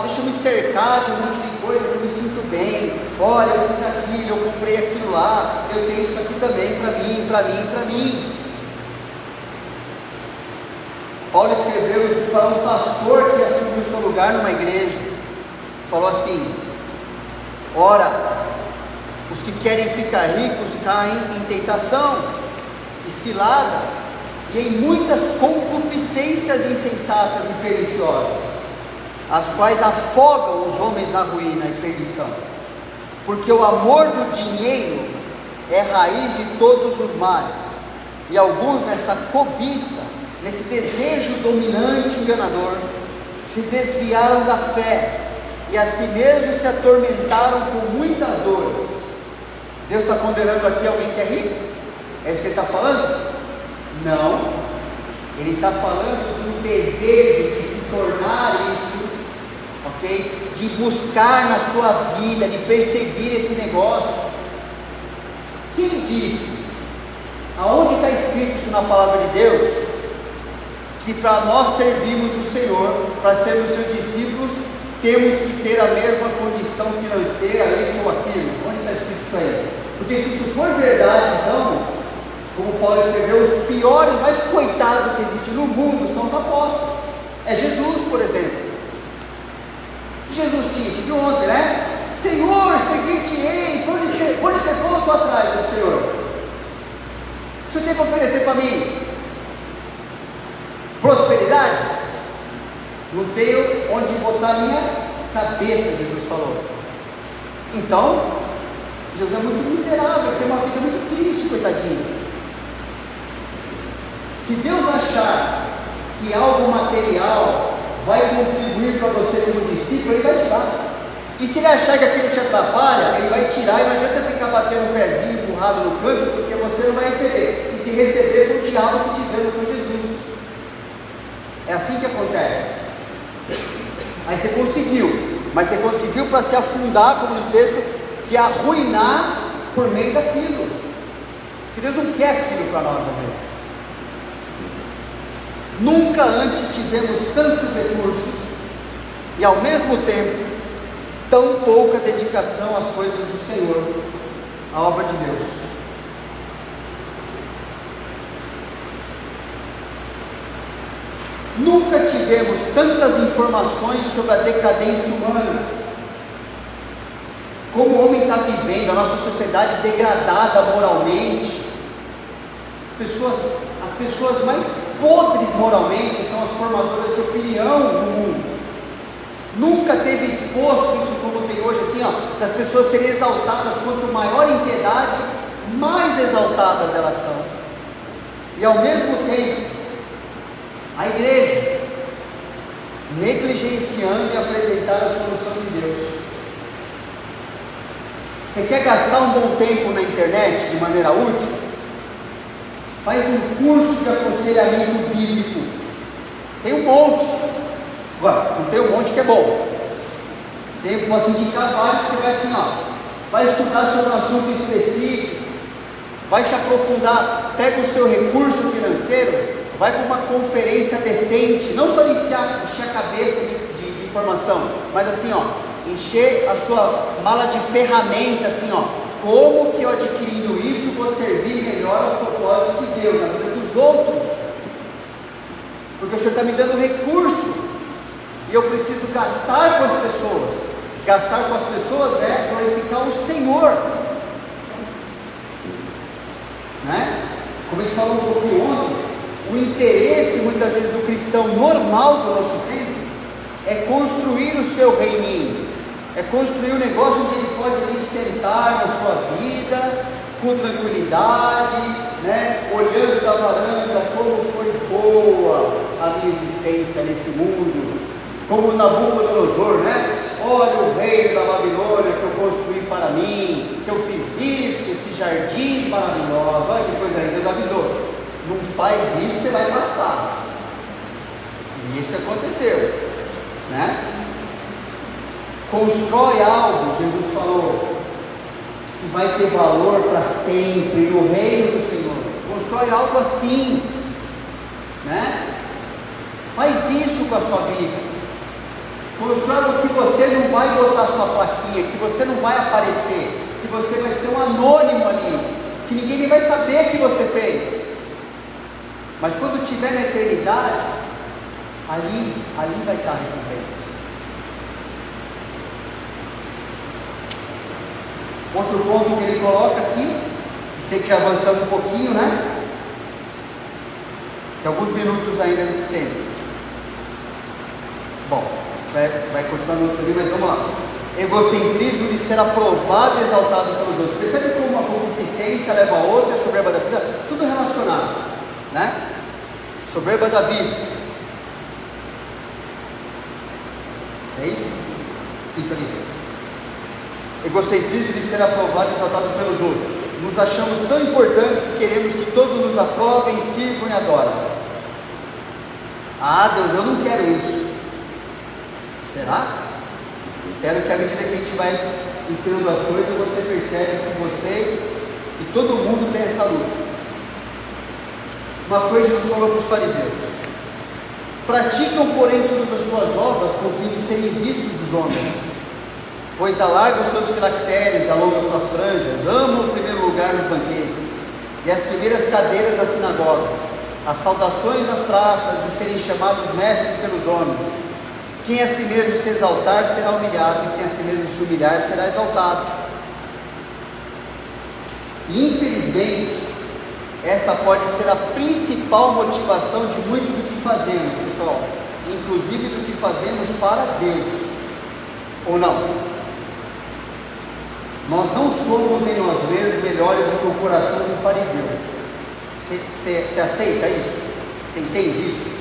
deixa eu me cercar de um monte de coisa, eu me sinto bem. Olha, eu fiz aquilo, eu comprei aquilo lá, eu tenho isso aqui também para mim. Paulo escreveu isso para um pastor que assumiu o seu lugar numa igreja. Falou assim: ora, os que querem ficar ricos caem em tentação e cilada, e em muitas concupiscências insensatas e perniciosas, as quais afogam os homens na ruína e perdição. Porque o amor do dinheiro é raiz de todos os males, e alguns nessa cobiça, nesse desejo dominante e enganador, se desviaram da fé, e a si mesmos se atormentaram com muitas dores. Deus está condenando aqui alguém que é rico? É isso que ele está falando? Não, ele está falando do desejo de se tornar isso, ok? De buscar na sua vida, de perseguir esse negócio. Quem disse? Aonde está escrito isso na palavra de Deus? Que para nós servirmos o Senhor, para sermos seus discípulos, temos que ter a mesma condição financeira, isso ou aquilo. Onde está escrito isso aí? Porque se isso for verdade, então, como Paulo escreveu, os piores, mais coitados que existem no mundo são os apóstolos. É Jesus, por exemplo. Jesus te ontem, né? Senhor, seguir-te-ei, por onde você for, eu estou atrás do Senhor. O que você tem que oferecer para mim? Prosperidade? Não tenho onde botar a minha cabeça, Jesus falou. Então, Jesus é muito miserável, tem uma vida muito triste, coitadinho. Se Deus achar que algo material vai contribuir para você como discípulo, Ele vai tirar. E se Ele achar que aquilo te atrapalha, Ele vai tirar, e não adianta ficar batendo o pezinho empurrado no canto, porque você não vai receber. E se receber, foi o diabo que te deu, não foi Jesus. É assim que acontece. Aí você conseguiu, mas você conseguiu para se afundar, como nos textos, se arruinar por meio daquilo. Que Deus não quer aquilo para nós às vezes. Nunca antes tivemos tantos recursos e ao mesmo tempo tão pouca dedicação às coisas do Senhor, à obra de Deus. Nunca tivemos tantas informações sobre a decadência humana, como o homem está vivendo, a nossa sociedade degradada moralmente. As pessoas mais podres moralmente são as formadoras de opinião no mundo. Nunca teve exposto isso como tem hoje, assim, das pessoas serem exaltadas. Quanto maior a impiedade, mais exaltadas elas são. E ao mesmo tempo, a igreja negligenciando e apresentar a solução de Deus. Você quer gastar um bom tempo na internet de maneira útil? Faz um curso de aconselhamento bíblico. Tem um monte. Agora, não tem um monte que é bom. Posso indicar vários que você vai assim, vai estudar sobre um assunto específico, vai se aprofundar, pega o seu recurso financeiro, vai para uma conferência decente, não só encher a cabeça de informação, mas assim, encher a sua mala de ferramenta, assim, como que eu adquirindo isso vou servir melhor aos propósitos de Deus, na vida dos outros, porque o Senhor está me dando recurso, e eu preciso gastar com as pessoas. Gastar com as pessoas é glorificar o Senhor, né? Como a gente falou um pouquinho ontem, o interesse muitas vezes do cristão normal do nosso tempo é construir o seu reininho, é construir um negócio onde ele pode ali sentar na sua vida com tranquilidade, né? Olhando da varanda como foi boa a minha existência nesse mundo, como Nabucodonosor, né? Olha o reino da Babilônia que eu construí para mim, que eu fiz isso, esses jardins maravilhosos. Olha que coisa aí, Deus avisou, não faz isso, você vai passar. E isso aconteceu, né? Constrói algo, Jesus falou, que vai ter valor para sempre no reino do Senhor. Constrói algo assim, né? Faz isso com a sua vida. Constrói algo que você não vai botar sua plaquinha, que você não vai aparecer, que você vai ser um anônimo ali, que ninguém nem vai saber que você fez. Mas quando estiver na eternidade, ali vai estar a recompensa. Outro ponto que ele coloca aqui, sei que já avançamos um pouquinho, né? Tem alguns minutos ainda nesse tempo. Bom, vai continuar no outro livro, mas vamos lá. Egocentrismo de ser aprovado e exaltado pelos outros. Percebe como uma concupiscência leva a outra, a soberba da vida, tudo relacionado, né? Soberba da vida. É isso? Isso ali. Egocentrismo de ser aprovado e exaltado pelos outros. Nos achamos tão importantes que queremos que todos nos aprovem, sirvam e adorem. Ah, Deus, eu não quero isso. Será? Espero que à medida que a gente vai ensinando as coisas, você percebe que você e todo mundo tem essa luta. Uma coisa Jesus falou para os fariseus: praticam, porém, todas as suas obras com o fim de serem vistos dos homens, pois alargam os seus filactérios, alongam suas franjas, amam o primeiro lugar nos banquetes e as primeiras cadeiras das sinagogas, as saudações nas praças, de serem chamados mestres pelos homens. Quem a si mesmo se exaltar será humilhado, e quem a si mesmo se humilhar será exaltado. E infelizmente, essa pode ser a principal motivação de muito do que fazemos, pessoal, inclusive do que fazemos para Deus, ou não? Nós não somos em nós mesmos melhores do que o coração do fariseu. Você aceita isso? Você entende isso?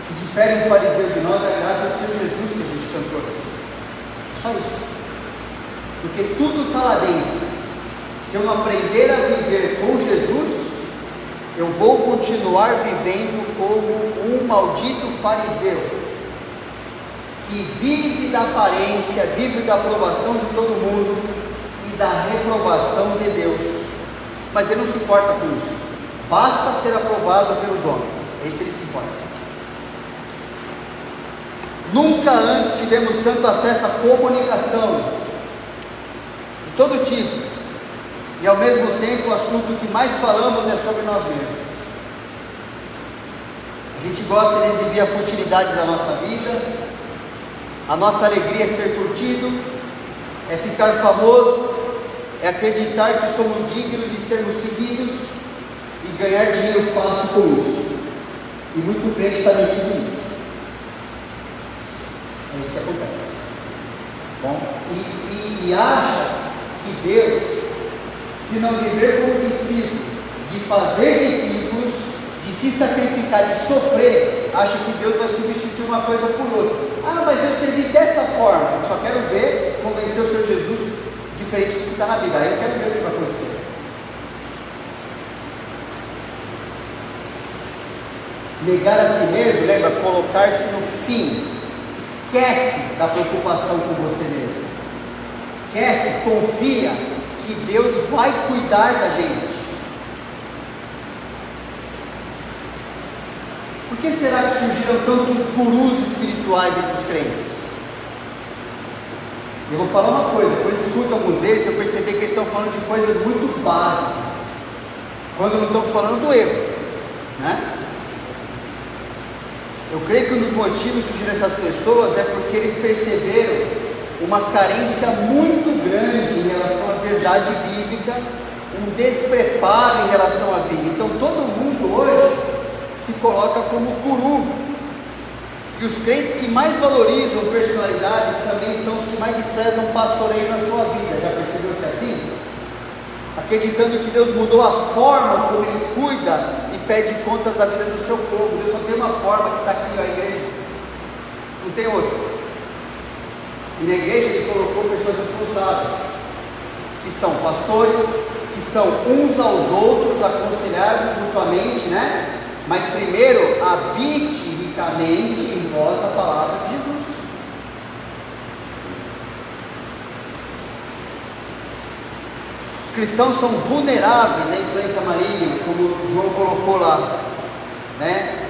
O que difere um fariseu de nós é a graça do Senhor Jesus que a gente cantou aqui. Só isso. Porque tudo está lá dentro. Se eu não aprender a viver com Jesus, eu vou continuar vivendo como um maldito fariseu, que vive da aparência, vive da aprovação de todo mundo e da reprovação de Deus. Mas ele não se importa com isso. Basta ser aprovado pelos homens. É isso que ele se importa. Nunca antes tivemos tanto acesso à comunicação de todo tipo, e ao mesmo tempo o assunto que mais falamos é sobre nós mesmos. A gente gosta de exibir a futilidade da nossa vida, a nossa alegria é ser curtido, é ficar famoso, é acreditar que somos dignos de sermos seguidos e ganhar dinheiro fácil com isso. E muito crente está metido nisso. É isso que acontece. Bom, e acha que Deus, se não viver como discípulo, de fazer discípulos, de se sacrificar, de sofrer, acha que Deus vai substituir uma coisa por outra. Ah, mas eu servi dessa forma, eu só quero ver, convencer o Senhor Jesus diferente do que está na Bíblia. Aí eu quero ver o que vai acontecer. Negar a si mesmo, lembra? Colocar-se no fim. Esquece da preocupação com você mesmo. Esquece, confia que Deus vai cuidar da gente. Por que será que surgiram tantos gurus espirituais entre os crentes? Eu vou falar uma coisa, quando eu escuto alguns deles, eu percebi que eles estão falando de coisas muito básicas, quando não estão falando do erro, né? Eu creio que um dos motivos de surgir essas pessoas é porque eles perceberam uma carência muito grande em relação à verdade bíblica, um despreparo em relação à vida. Então todo mundo hoje se coloca como guru, e os crentes que mais valorizam personalidades também são os que mais desprezam pastoreio na sua vida. Já percebeu que é assim? Acreditando que Deus mudou a forma como Ele cuida e pede contas da vida do seu povo. Deus só tem uma forma, que está aqui, a igreja, não tem outra. E na igreja Ele colocou pessoas responsáveis, que são pastores, que são uns aos outros aconselhados mutuamente, né? Mas primeiro, habite ricamente em vós a palavra de Jesus. Os cristãos são vulneráveis à influência maligna, como João colocou lá, né?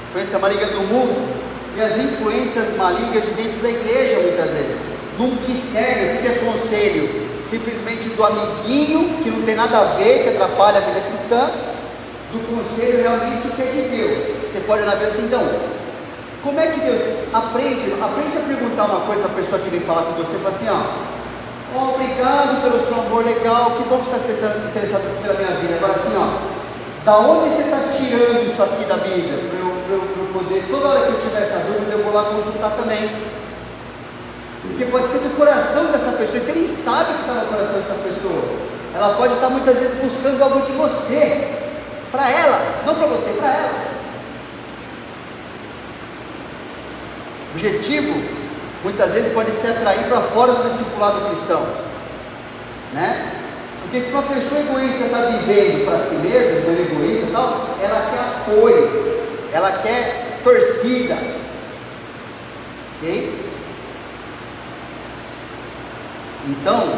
Influência maligna do mundo e as influências malignas de dentro da igreja, muitas vezes. Não discerne o que é conselho simplesmente do amiguinho, que não tem nada a ver, que atrapalha a vida cristã, do conselho realmente que é de Deus. Você pode olhar e dizer assim, então, como é que Deus aprende a perguntar uma coisa para a pessoa que vem falar com você, fala assim, ó, obrigado pelo seu amor, legal, que bom que você está interessado pela minha vida. Agora assim, ó, da onde você está tirando isso aqui da Bíblia? Para eu poder, toda hora que eu tiver essa dúvida, eu vou lá consultar também. Porque pode ser do coração dessa pessoa, e você nem sabe o que está no coração dessa pessoa. Ela pode estar muitas vezes buscando algo de você, para ela, não para você, para ela. O objetivo, muitas vezes, pode ser atrair para fora do discipulado cristão, né? Porque se uma pessoa egoísta está vivendo para si mesma, não é egoísta e tal, ela quer apoio, ela quer torcida, ok? Então,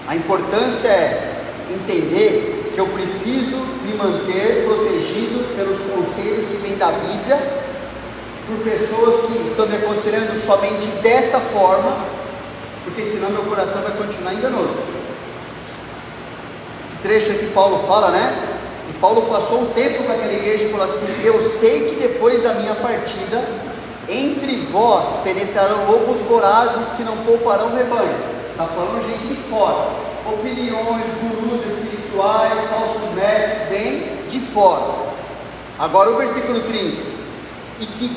a importância é entender que eu preciso me manter protegido pelos conselhos que vêm da Bíblia, por pessoas que estão me aconselhando somente dessa forma, porque senão meu coração vai continuar enganoso. Esse trecho aqui Paulo fala, né? E Paulo passou um tempo com aquela igreja e falou assim: eu sei que depois da minha partida, entre vós penetrarão lobos vorazes que não pouparão o rebanho. Está falando gente de fora, opiniões, gurus espirituais, falsos mestres, vem de fora. Agora o versículo 30. E que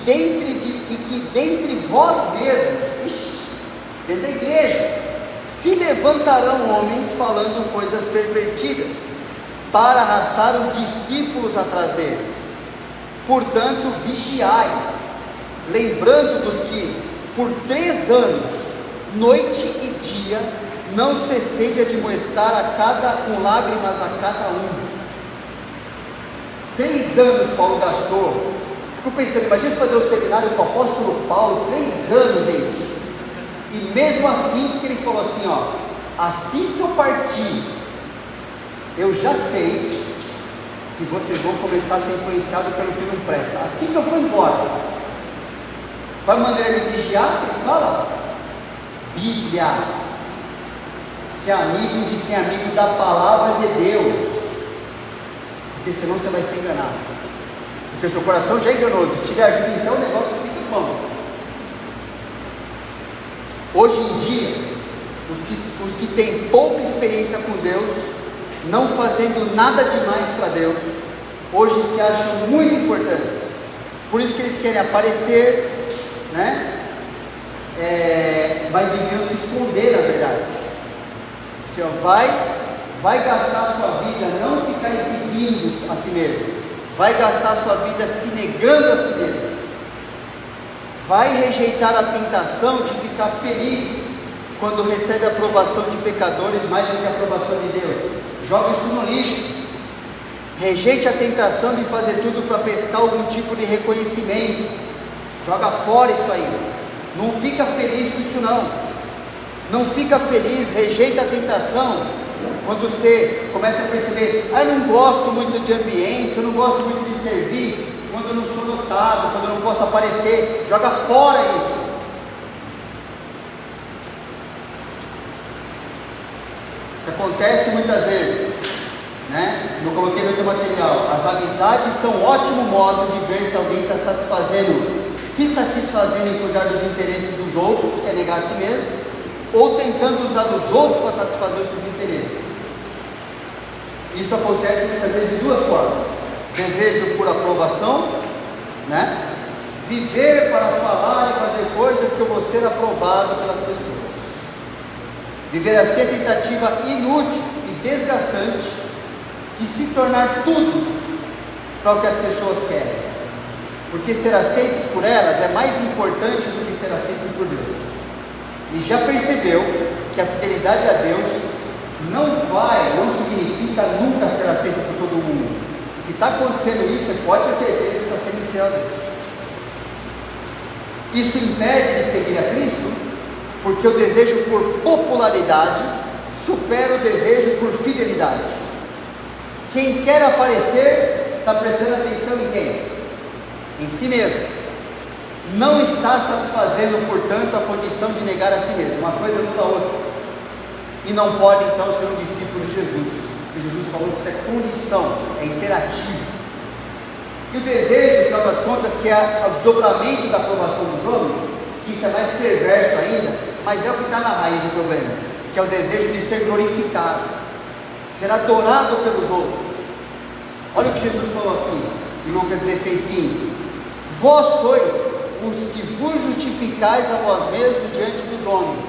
dentre vós mesmos, dentro da igreja, se levantarão homens falando coisas pervertidas, para arrastar os discípulos atrás deles. Portanto, vigiai, lembrando-vos que por 3 anos, noite e dia, não cessei de admoestar com lágrimas a cada um. 3 anos Paulo gastou. Fico pensando, imagina fazer o seminário com o apóstolo Paulo, 3 anos, gente. E mesmo assim, que ele falou assim, ó, assim que eu partir, eu já sei que vocês vão começar a ser influenciados pelo que não presta. Assim que eu for embora, vai mandar ele vigiar? Ele fala, Bíblia, ser amigo de quem é amigo da palavra de Deus, porque senão você vai ser enganado, porque o seu coração já é enganoso. Se tiver ajuda, então o negócio fica bom. Hoje em dia, os que têm pouca experiência com Deus, não fazendo nada demais para Deus, hoje se acham muito importantes. Por isso que eles querem aparecer, né? Mas deviam se esconder, na verdade. O Senhor vai gastar a sua vida, não ficar exibindo a si mesmo, vai gastar a sua vida se negando a si mesmo, vai rejeitar a tentação de ficar feliz quando recebe a aprovação de pecadores mais do que a aprovação de Deus. Joga isso no lixo. Rejeite a tentação de fazer tudo para pescar algum tipo de reconhecimento. Joga fora isso aí. Não fica feliz com isso não. Não fica feliz, rejeita a tentação quando você começa a perceber, eu não gosto muito de ambiente, eu não gosto muito de servir, quando eu não sou notado, quando eu não posso aparecer. Joga fora isso. Acontece muitas vezes, né? Eu coloquei no teu material, as amizades são um ótimo modo de ver se alguém está se satisfazendo em cuidar dos interesses dos outros, que é negar a si mesmo, ou tentando usar os outros para satisfazer os seus interesses. Isso acontece muitas vezes de duas formas: desejo por aprovação, né? Viver para falar e fazer coisas que eu vou ser aprovado pelas pessoas. Viver assim é tentativa inútil e desgastante de se tornar tudo para o que as pessoas querem, porque ser aceitos por elas é mais importante do que ser aceitos por Deus. E já percebeu que a fidelidade a Deus não significa nunca ser aceito por todo mundo. Se está acontecendo isso, você pode ter certeza que está sendo infiel a Deus. Isso impede de seguir a Cristo, porque o desejo por popularidade supera o desejo por fidelidade. Quem quer aparecer está prestando atenção em quem? Em si mesmo. Não está satisfazendo, portanto, a condição de negar a si mesmo. Uma coisa muda a outra. E não pode então ser um discípulo de Jesus. Porque Jesus falou que isso é condição, é imperativo. E o desejo, afinal das contas, que é o desdobramento da aprovação dos homens, que isso é mais perverso ainda, mas é o que está na raiz do problema, que é o desejo de ser glorificado, ser adorado pelos outros. Olha o que Jesus falou aqui em Lucas 16:15: vós sois os que vos justificais a vós mesmos diante dos homens.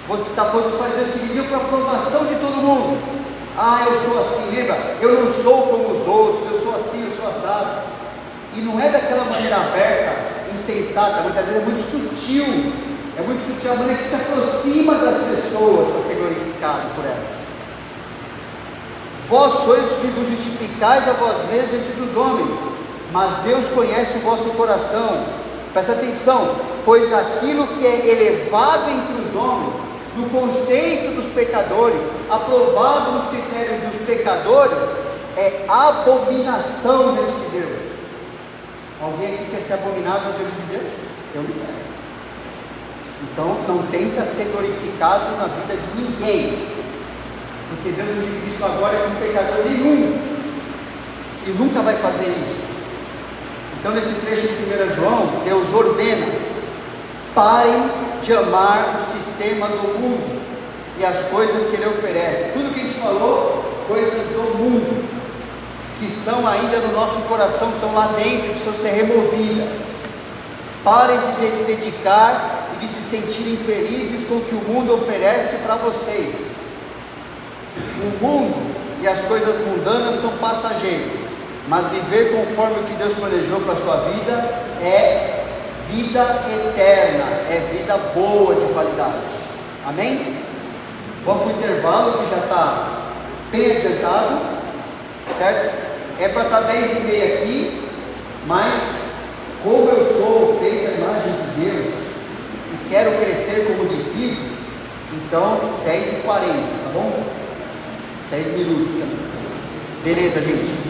Você está falando dos fariseus que viviam para a aprovação de todo mundo. Eu sou assim, lembra? Eu não sou como os outros, eu sou assim, eu sou assado. E não é daquela maneira aberta, insensata, muitas vezes é muito sutil. É muito sutil a maneira que se aproxima das pessoas para ser glorificado por elas. Vós sois os que vos justificais a vós mesmos diante dos homens, mas Deus conhece o vosso coração. Presta atenção, pois aquilo que é elevado entre os homens, no conceito dos pecadores, aprovado nos critérios dos pecadores, é abominação diante de Deus. Alguém aqui quer ser abominável diante de Deus? Eu me quero. Então não tenta ser glorificado na vida de ninguém, porque Deus não diz isso agora com pecador nenhum, e nunca vai fazer isso. Então nesse trecho de 1 João, Deus ordena: parem de amar o sistema do mundo e as coisas que ele oferece. Tudo que a gente falou, coisas do mundo, que são ainda no nosso coração, estão lá dentro, precisam ser removidas. Parem de se dedicar e de se sentirem felizes com o que o mundo oferece para vocês. O mundo e as coisas mundanas são passageiros, mas viver conforme o que Deus planejou para a sua vida é vida eterna, é vida boa, de qualidade. Amém? Vamos para o intervalo, que já está bem adiantado, certo? É para estar 10h30 aqui, mas como eu sou feito à imagem de Deus e quero crescer como discípulo, Então, 10h40, tá bom? 10 minutos também. Beleza, gente?